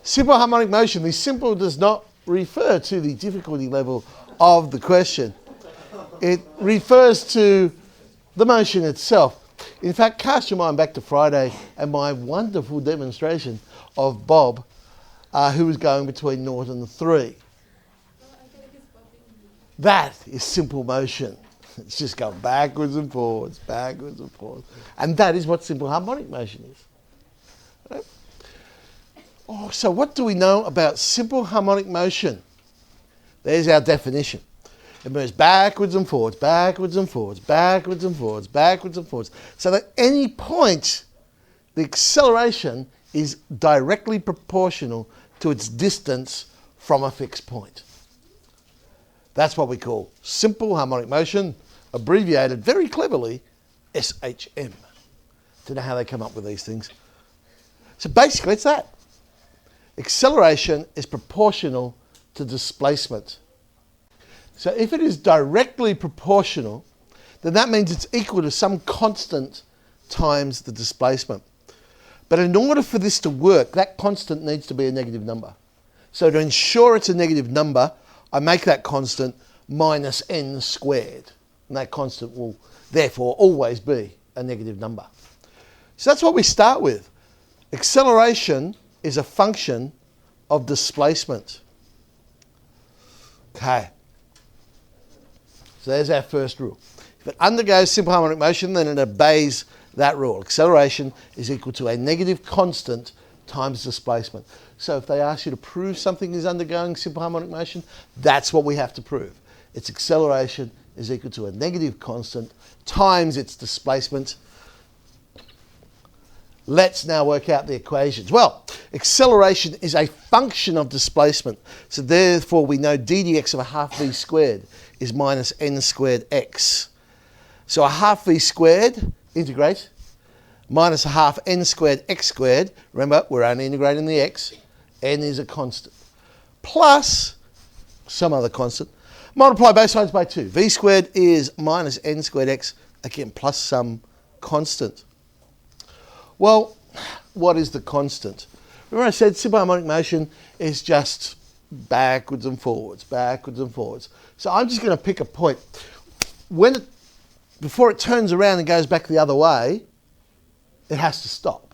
Simple harmonic motion. The simple does not refer to the difficulty level of the question. It refers to the motion itself. In fact, cast your mind back to Friday and my wonderful demonstration of Bob, who was going between 0 and 3. That is simple motion. It's just going backwards and forwards, backwards and forwards. And that is what simple harmonic motion is. Right? Oh, so what do we know about simple harmonic motion? There's our definition. It moves backwards and forwards, backwards and forwards, backwards and forwards, backwards and forwards. So at any point, the acceleration is directly proportional to its distance from a fixed point. That's what we call simple harmonic motion, abbreviated very cleverly, SHM. Don't know how they come up with these things. So basically it's that. Acceleration is proportional to displacement. So if it is directly proportional, then that means it's equal to some constant times the displacement. But in order for this to work, that constant needs to be a negative number. So to ensure it's a negative number, I make that constant minus n squared. And that constant will therefore always be a negative number. So that's what we start with. Acceleration is a function of displacement. Okay. So there's our first rule. If it undergoes simple harmonic motion, then it obeys that rule. Acceleration is equal to a negative constant times displacement. So if they ask you to prove something is undergoing simple harmonic motion, that's what we have to prove. Its acceleration is equal to a negative constant times its displacement. Let's now work out the equations. Well, acceleration is a function of displacement. So therefore we know d dx of a half v squared is minus n squared x. So a half v squared, integrate, minus a half n squared x squared. Remember, we're only integrating the x. N is a constant. Plus some other constant. Multiply both sides by 2. V squared is minus n squared x, again, plus some constant. Well, what is the constant? Remember I said simple harmonic motion is just backwards and forwards, backwards and forwards. So I'm just going to pick a point. Before it turns around and goes back the other way, it has to stop.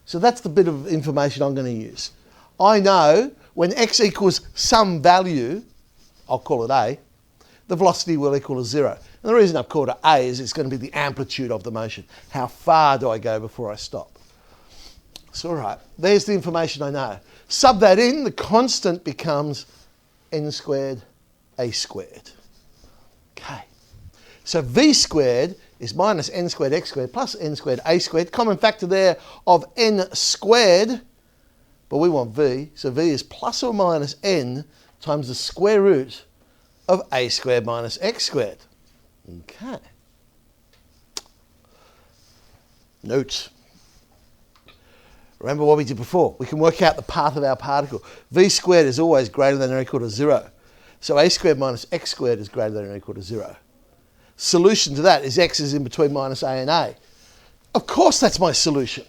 So that's the bit of information I'm going to use. I know when x equals some value, I'll call it a, the velocity will equal to 0. And the reason I've called it a is it's going to be the amplitude of the motion. How far do I go before I stop? So all right, there's the information I know. Sub that in, the constant becomes n squared a squared. Okay. So v squared is minus n squared x squared plus n squared a squared. Common factor there of n squared, but we want v. So v is plus or minus n times the square root of a squared minus x squared. Okay. Note. Remember what we did before. We can work out the path of our particle. V squared is always greater than or equal to 0. So a squared minus x squared is greater than or equal to 0. Solution to that is x is in between minus a and a. Of course that's my solution.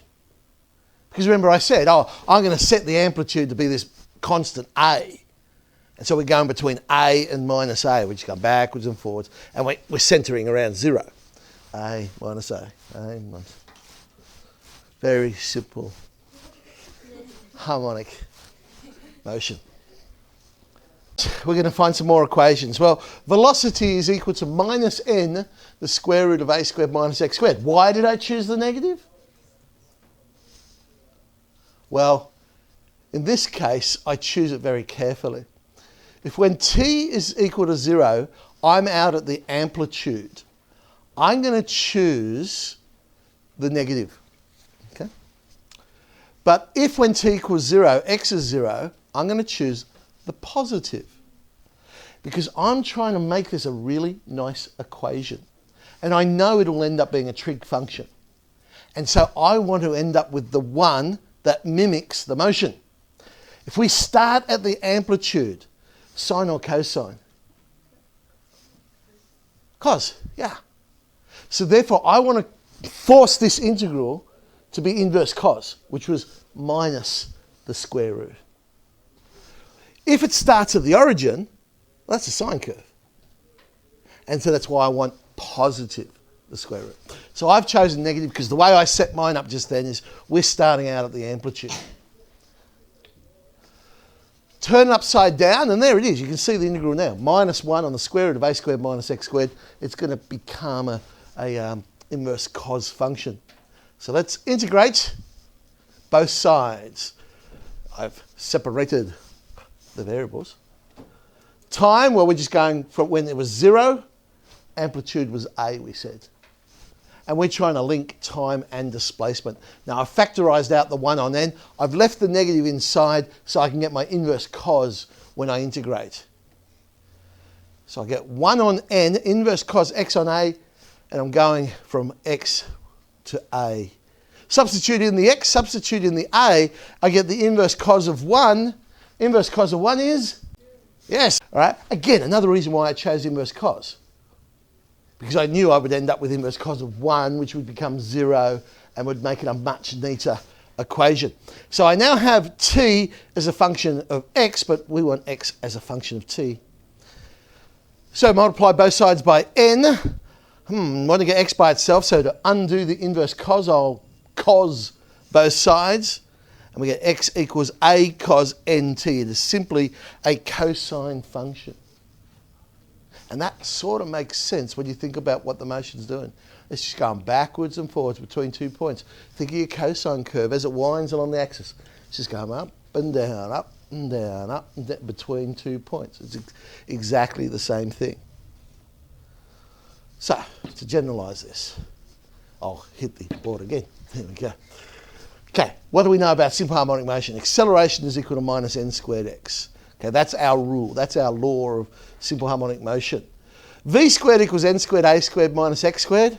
Because remember I said, I'm going to set the amplitude to be this constant a. And so we're going between a and minus a, which go backwards and forwards, and we're centering around 0. A minus a minus. Very simple harmonic motion. We're going to find some more equations. Well, velocity is equal to minus n, the square root of a squared minus x squared. Why did I choose the negative? Well, in this case, I choose it very carefully. If when t is equal to 0, I'm out at the amplitude, I'm going to choose the negative. Okay? But if when t equals 0, x is 0, I'm going to choose the positive. Because I'm trying to make this a really nice equation. And I know it'll end up being a trig function. And so I want to end up with the one that mimics the motion. If we start at the amplitude, sine or cosine? Cos, yeah. So therefore I want to force this integral to be inverse cos, which was minus the square root. If it starts at the origin, well, that's a sine curve. And so that's why I want positive the square root. So I've chosen negative because the way I set mine up just then is we're starting out at the amplitude. Turn it upside down, and there it is. You can see the integral now. Minus 1 on the square root of a squared minus x squared. It's going to become a inverse cos function. So let's integrate both sides. I've separated the variables. Time, well, we're just going from when it was 0. Amplitude was a, we said. And we're trying to link time and displacement. Now, I've factorised out the 1 on n. I've left the negative inside so I can get my inverse cos when I integrate. So I get 1 on n, inverse cos x on a, and I'm going from x to a. Substitute in the x, substitute in the a, I get the inverse cos of 1. Inverse cos of 1 is? Yes. All right. Again, another reason why I chose inverse cos. Because I knew I would end up with inverse cos of 1, which would become 0 and would make it a much neater equation. So I now have t as a function of x, but we want x as a function of t. So multiply both sides by n. Want to get x by itself, so to undo the inverse cos, I'll cos both sides. And we get x equals a cos nt. It is simply a cosine function. And that sort of makes sense when you think about what the motion's doing. It's just going backwards and forwards between 2 points. Think of your cosine curve as it winds along the axis. It's just going up and down, up and down, up and down, between 2 points. It's exactly the same thing. So, to generalise this, I'll hit the board again. There we go. Okay, what do we know about simple harmonic motion? Acceleration is equal to minus n squared x. Okay, that's our rule. That's our law of simple harmonic motion. V squared equals n squared a squared minus x squared.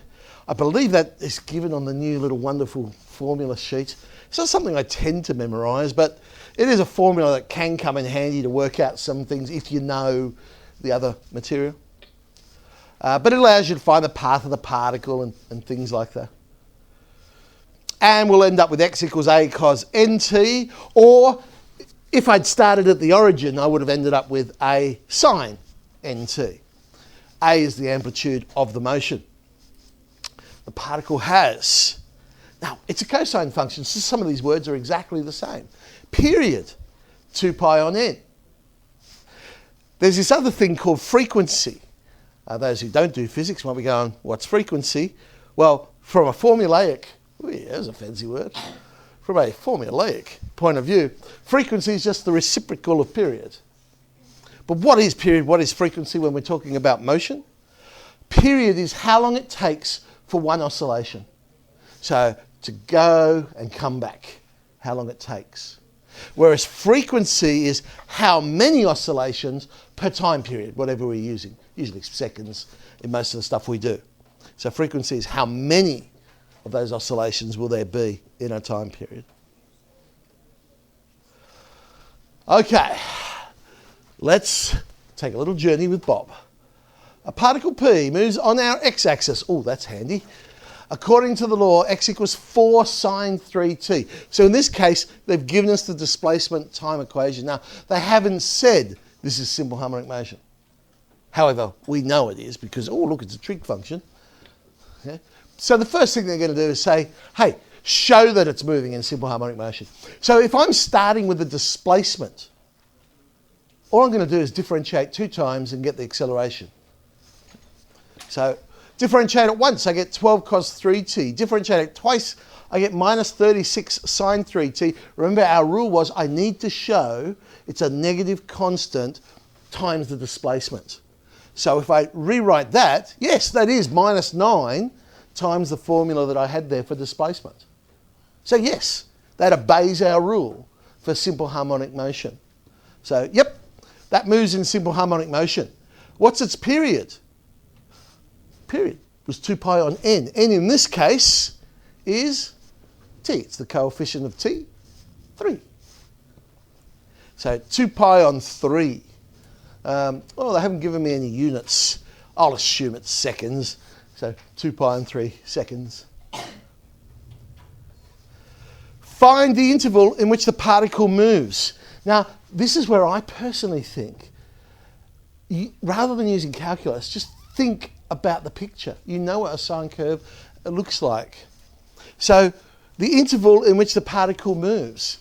I believe that is given on the new little wonderful formula sheet. It's not something I tend to memorise, but it is a formula that can come in handy to work out some things if you know the other material. But it allows you to find the path of the particle and things like that. And we'll end up with x equals a cos nt, or if I'd started at the origin, I would have ended up with a sine nt. A is the amplitude of the motion the particle has. Now, it's a cosine function, so some of these words are exactly the same. Period, 2 pi on n. There's this other thing called frequency. Those who don't do physics might be going, what's frequency? Well, from a formulaic, there's a fancy word. From a formulaic point of view, frequency is just the reciprocal of period. But what is period? What is frequency when we're talking about motion? Period is how long it takes for one oscillation. So to go and come back, how long it takes. Whereas frequency is how many oscillations per time period, whatever we're using. Usually seconds in most of the stuff we do. So frequency is how many of those oscillations will there be in a time period. Okay, let's take a little journey with Bob. A particle P moves on our x-axis. Oh, that's handy. According to the law, x equals 4 sine 3t. So in this case, they've given us the displacement time equation. Now, they haven't said this is simple harmonic motion. However, we know it is because, oh, look, it's a trig function. Okay? So the first thing they're going to do is say, hey, show that it's moving in simple harmonic motion. So if I'm starting with the displacement, all I'm going to do is differentiate 2 times and get the acceleration. So differentiate it once, I get 12 cos 3t. Differentiate it twice, I get minus 36 sine 3t. Remember, our rule was I need to show it's a negative constant times the displacement. So if I rewrite that, yes, that is minus 9 times the formula that I had there for displacement. So yes, that obeys our rule for simple harmonic motion. So, yep, that moves in simple harmonic motion. What's its period? Period was 2 pi on n. N in this case is t. It's the coefficient of t, 3. So 2 pi on 3. Well, they haven't given me any units. I'll assume it's seconds. So 2 pi on 3 seconds. Find the interval in which the particle moves. Now, this is where I personally think, rather than using calculus, just think about the picture. You know what a sine curve looks like. So, the interval in which the particle moves.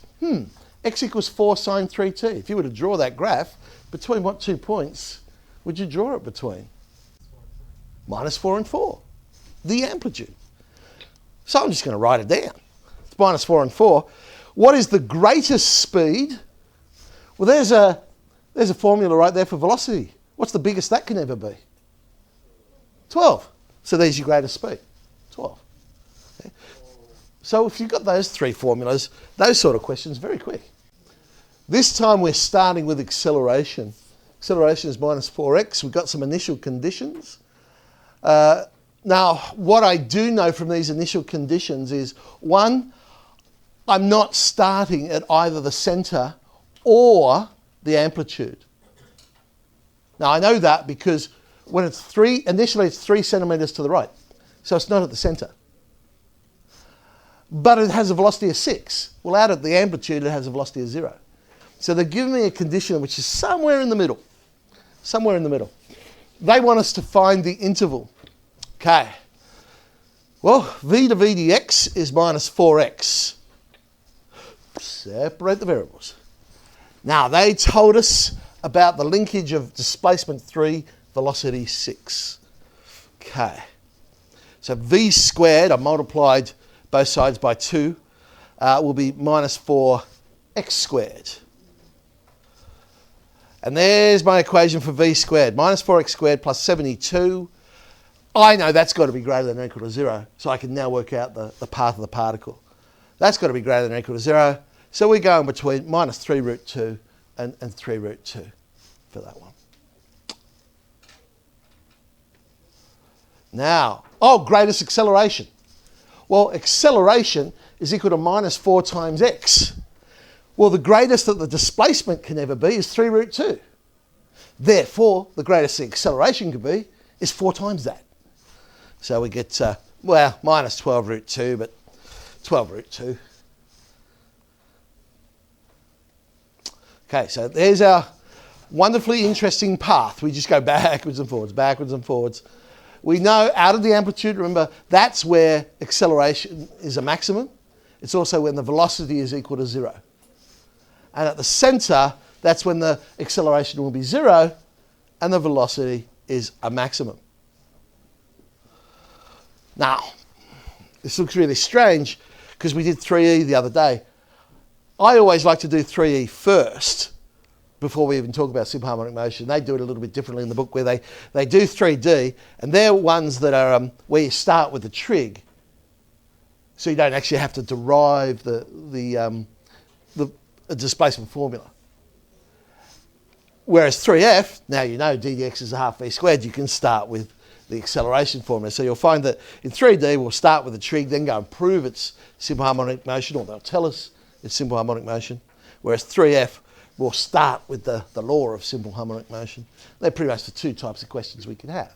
X equals 4 sine 3t. If you were to draw that graph, between what 2 points would you draw it between? -4 and 4. The amplitude. So I'm just going to write it down. It's -4 and 4. What is the greatest speed? Well, there's a formula right there for velocity. What's the biggest that can ever be? 12. So there's your greatest speed. 12. Okay. So if you've got those three formulas, those sort of questions, very quick. This time we're starting with acceleration. Acceleration is -4x. We've got some initial conditions. Now, what I do know from these initial conditions is, one, I'm not starting at either the centre or the amplitude. Now, I know that because when it's initially it's 3 centimetres to the right. So it's not at the centre. But it has a velocity of 6. Well, out at the amplitude, it has a velocity of 0. So they're giving me a condition which is somewhere in the middle. Somewhere in the middle. They want us to find the interval. Okay. Well, v to v dx is -4x. Separate the variables. Now, they told us about the linkage of displacement 3, velocity 6. Okay. So v squared, I multiplied both sides by 2, will be -4x squared. And there's my equation for v squared. -4x squared plus 72. I know that's got to be greater than or equal to 0, so I can now work out the path of the particle. That's got to be greater than or equal to 0. So we're going between -3 root 2 and 3 root 2 for that one. Now, greatest acceleration. Well, acceleration is equal to -4 times x. Well, the greatest that the displacement can ever be is 3 root 2. Therefore, the greatest the acceleration could be is 4 times that. So we get, -12 root 2, but 12 root 2. Okay, so there's our wonderfully interesting path. We just go backwards and forwards, backwards and forwards. We know out of the amplitude, remember, that's where acceleration is a maximum. It's also when the velocity is equal to 0. And at the centre, that's when the acceleration will be 0 and the velocity is a maximum. Now, this looks really strange because we did 3e the other day. I always like to do 3e first before we even talk about simple harmonic motion. They do it a little bit differently in the book where they do 3D, and they're ones that are where you start with the trig. So you don't actually have to derive the displacement formula. Whereas 3f, now you know d dx is a half v squared, you can start with the acceleration formula. So you'll find that in 3D we'll start with the trig, then go and prove it's simple harmonic motion, or they'll tell us it's simple harmonic motion. Whereas 3f will start with the law of simple harmonic motion. They're pretty much the two types of questions we can have.